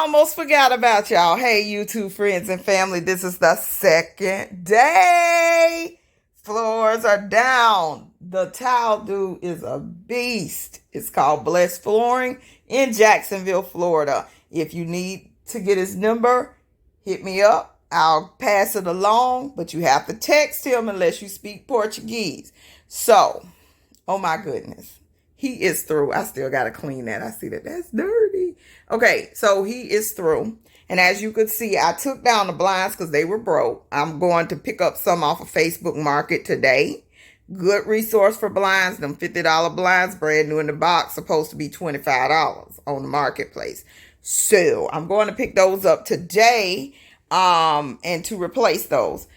almost forgot about y'all. Hey, YouTube friends and family, this is the second day. Floors are down. The tile dude is a beast. It's called Blessed Flooring in Jacksonville, Florida. If you need to get his number, hit me up. I'll pass it along, but you have to text him unless you speak Portuguese. So, oh my goodness. He is through. I still got to clean that. I see that that's dirty. Okay, so he is through. And as you could see, I took down the blinds because they were broke. I'm going to pick up some off of Facebook Market today. Good resource for blinds. Them $50 blinds, brand new in the box, supposed to be $25 on the marketplace. So I'm going to pick those up today and to replace those.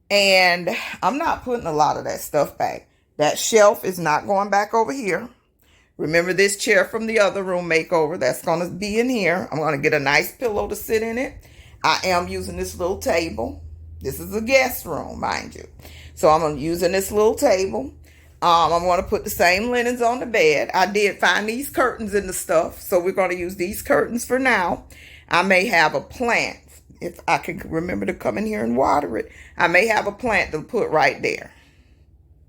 And I'm not putting a lot of that stuff back. That shelf is not going back over here. Remember this chair from the other room makeover? That's going to be in here. I'm going to get a nice pillow to sit in it. I am using this little table. This is a guest room, mind you. So I'm using this little table. I'm going to put the same linens on the bed. I did find these curtains in the stuff. So we're going to use these curtains for now. I may have a plant. If I can remember to come in here and water it. I may have a plant to put right there.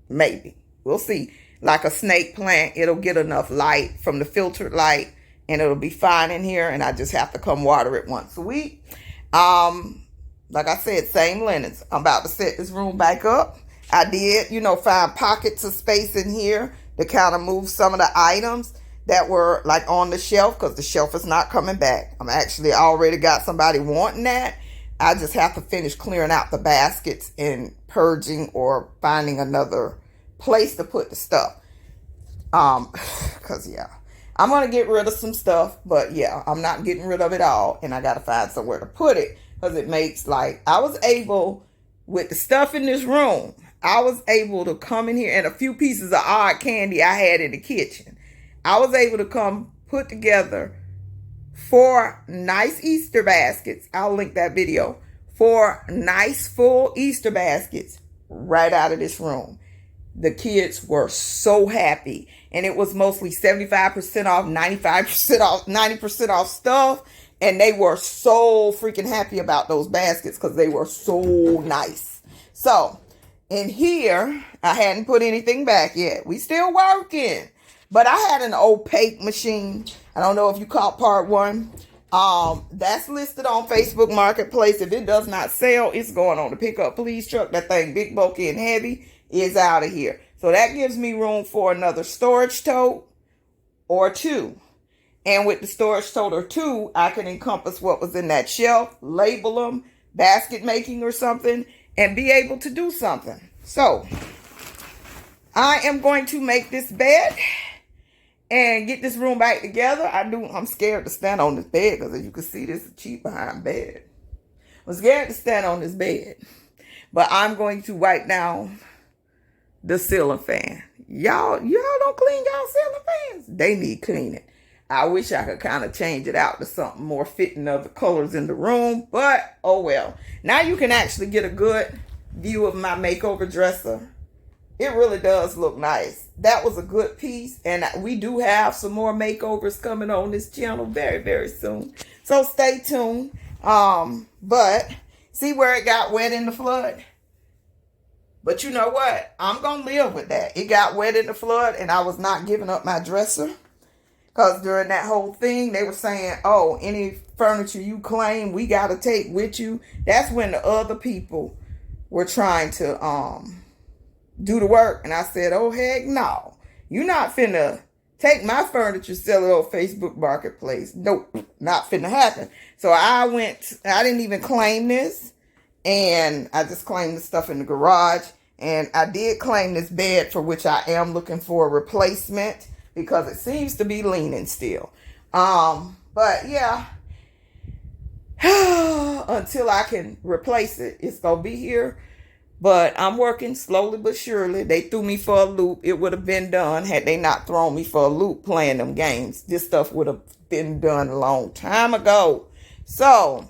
Maybe. We'll see. Like a snake plant, it'll get enough light from the filtered light and it'll be fine in here, and I just have to come water it once a week. Like I said, same linens. I'm about to set this room back up. I did, find pockets of space in here to kind of move some of the items that were like on the shelf, because the shelf is not coming back. I'm actually already got somebody wanting that. I just have to finish clearing out the baskets and purging or finding another place to put the stuff. Because I'm going to get rid of some stuff, but I'm not getting rid of it all, and I got to find somewhere to put it, because it makes I was able, with the stuff in this room, I was able to come in here, and a few pieces of odd candy I had in the kitchen. I was able to come put together 4 nice Easter baskets. I'll link that video. 4 nice full Easter baskets right out of this room. The kids were so happy. And it was mostly 75% off, 95% off, 90% off stuff. And they were so freaking happy about those baskets because they were so nice. So, in here, I hadn't put anything back yet. We still working. But I had an opaque machine. I don't know if you caught part 1. That's listed on Facebook Marketplace. If it does not sell, it's going on the pick up please truck. That thing big, bulky, and heavy is out of here. So that gives me room for another storage tote or 2. And with the storage tote or 2, I can encompass what was in that shelf, label them, basket making or something, and be able to do something. So I am going to make this bed and get this room back together. I'm scared to stand on this bed because, as you can see, this is a cheap behind bed. I'm scared to stand on this bed. But I'm going to wipe down the ceiling fan. Y'all don't clean y'all ceiling fans. They need cleaning. I wish I could kind of change it out to something more fitting of the colors in the room. But, oh well. Now you can actually get a good view of my makeover dresser. It really does look nice. That was a good piece. And we do have some more makeovers coming on this channel very, very soon. So stay tuned. But see where it got wet in the flood? But you know what? I'm going to live with that. It got wet in the flood and I was not giving up my dresser. Because during that whole thing, they were saying, oh, any furniture you claim, we got to take with you. That's when the other people were trying to do the work. And I said, oh, heck no. You're not finna take my furniture, sell it on Facebook Marketplace. Nope, not finna happen. So I didn't even claim this. And I just claimed the stuff in the garage. And I did claim this bed, for which I am looking for a replacement, because it seems to be leaning still. But until I can replace it, it's going to be here. But I'm working slowly but surely. They threw me for a loop. It would have been done had they not thrown me for a loop playing them games. This stuff would have been done a long time ago. So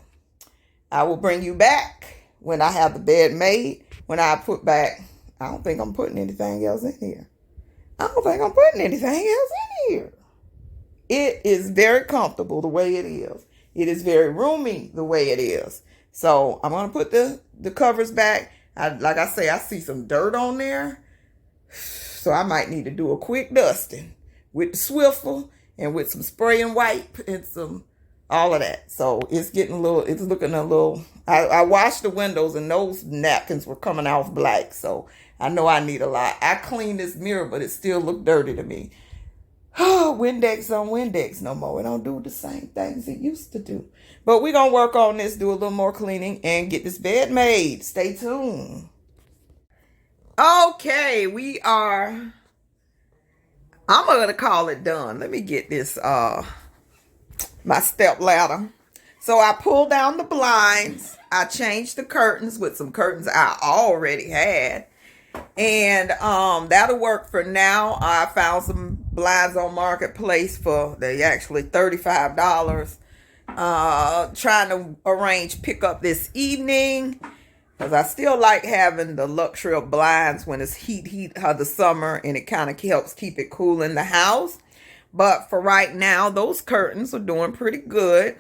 I will bring you back when I have the bed made. When I put back, I don't think I'm putting anything else in here. It is very comfortable the way it is. it is very roomy the way it is. So I'm going to put the covers back. Like I say, I see some dirt on there. So I might need to do a quick dusting with the Swiffer and with some spray and wipe and some all of that. So it's looking a little, I washed the windows and those napkins were coming off black. So I know I need a lot. I cleaned this mirror, but it still looked dirty to me. Windex on Windex no more. It don't do the same things it used to do. But we're going to work on this, do a little more cleaning, and get this bed made. Stay tuned. Okay, I'm going to call it done. Let me get this, my step ladder. So I pulled down the blinds. I changed the curtains with some curtains I already had. And that'll work for now. I found some blinds on Marketplace they actually $35. Trying to arrange pickup this evening. Because I still like having the luxury of blinds when it's heat of the summer. And it kind of helps keep it cool in the house. But for right now, those curtains are doing pretty good.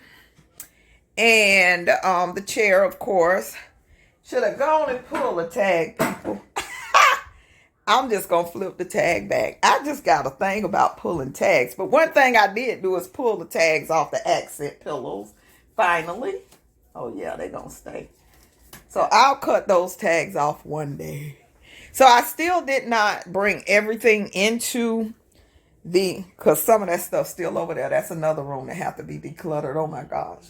And the chair, of course. Should have gone and pulled a tag, people. I'm just going to flip the tag back. I just got a thing about pulling tags. But one thing I did do is pull the tags off the accent pillows. Finally. Oh, yeah, they're going to stay. So I'll cut those tags off one day. So I still did not bring everything into because some of that stuff's still over there. That's another room that have to be decluttered. Oh my gosh.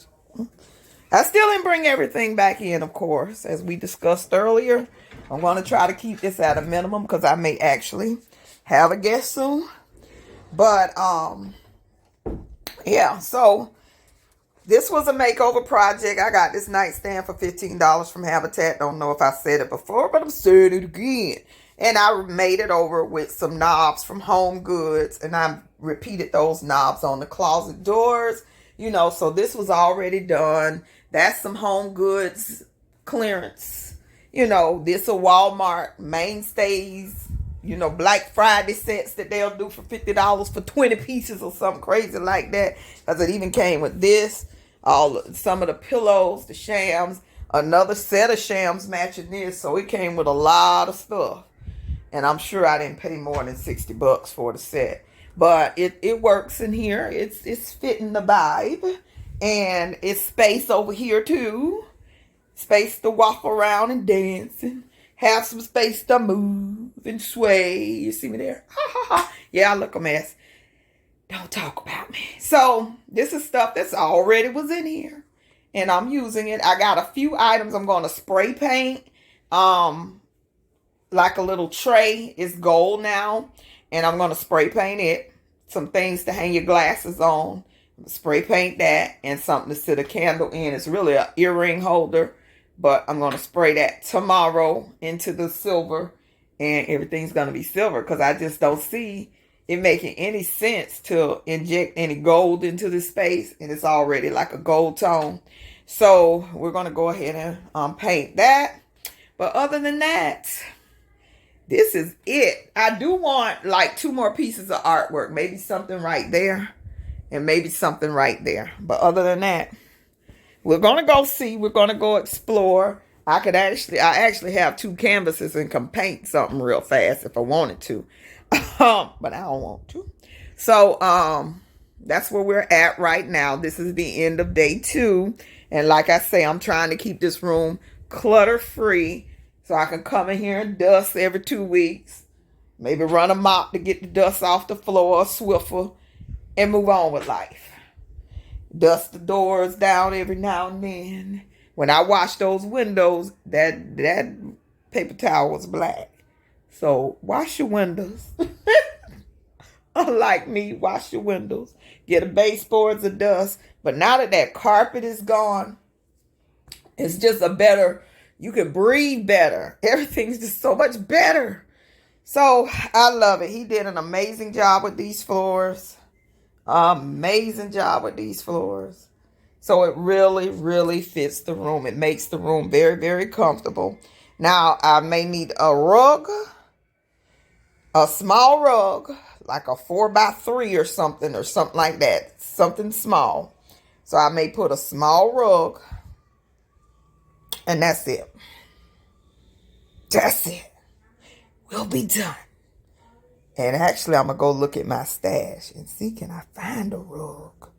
I still didn't bring everything back in, of course, as we discussed earlier. I'm going to try to keep this at a minimum because I may actually have a guest soon. But, yeah, so this was a makeover project. I got this nightstand for $15 from Habitat. Don't know if I said it before, but I'm saying it again. And I made it over with some knobs from Home Goods. And I repeated those knobs on the closet doors. You know, so this was already done. That's some Home Goods clearance. You know, this a Walmart mainstays. You know, Black Friday sets that they'll do for $50 for 20 pieces or something crazy like that. Because it even came with this. Some of the pillows, the shams. Another set of shams matching this. So it came with a lot of stuff. And I'm sure I didn't pay more than $60 for the set. But it works in here. It's fitting the vibe. And it's space over here too. Space to walk around and dance. And have some space to move and sway. You see me there? Ha ha ha. Yeah, I look a mess. Don't talk about me. So this is stuff that's already was in here. And I'm using it. I got a few items I'm going to spray paint. Like a little tray. It's gold now. And I'm going to spray paint it. Some things to hang your glasses on. Spray paint that. And something to sit a candle in. It's really an earring holder. But I'm going to spray that tomorrow into the silver. And everything's going to be silver. Because I just don't see it making any sense to inject any gold into this space. And it's already like a gold tone. So we're going to go ahead and paint that. But other than that, this is it. I do want like 2 more pieces of artwork. Maybe something right there. And maybe something right there. But other than that, we're going to go see. We're going to go explore. I actually have 2 canvases and can paint something real fast if I wanted to. But I don't want to. So, that's where we're at right now. This is the end of day 2. And like I say, I'm trying to keep this room clutter free. So I can come in here and dust every 2 weeks. Maybe run a mop to get the dust off the floor, a Swiffer, and move on with life. Dust the doors down every now and then. When I wash those windows, that paper towel was black. So wash your windows. Unlike me, wash your windows. Get a baseboards of dust. But now that carpet is gone, it's just a better... You can breathe better. Everything's just so much better. So, I love it. He did an amazing job with these floors. Amazing job with these floors. So, it really, really fits the room. It makes the room very, very comfortable. Now, I may need a rug. A small rug. Like a 4x3 or something like that. Something small. So I may put a small rug, and that's it. That's it. We'll be done. And actually, I'm going to go look at my stash and see, can I find a rug?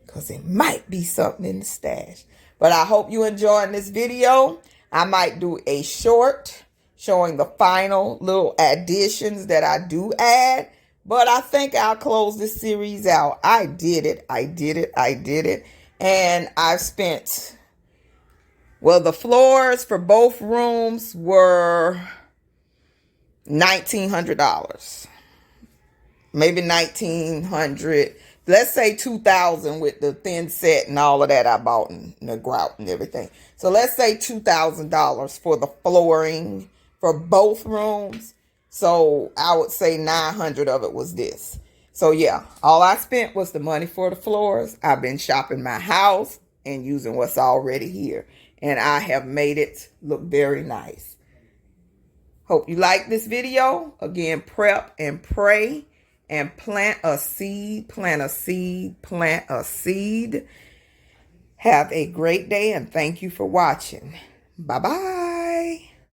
Because it might be something in the stash. But I hope you enjoyed this video. I might do a short showing the final little additions that I do add. But I think I'll close this series out. I did it. And I've spent, well, the floors for both rooms were $1,900. Maybe $1,900. Let's say $2,000 with the thin set and all of that I bought and the grout and everything. So let's say $2,000 for the flooring for both rooms. So I would say 900 of it was this. So yeah, all I spent was the money for the floors. I've been shopping my house and using what's already here. And I have made it look very nice. Hope you like this video. Again, prep and pray and plant a seed, plant a seed, plant a seed. Have a great day and thank you for watching. Bye-bye.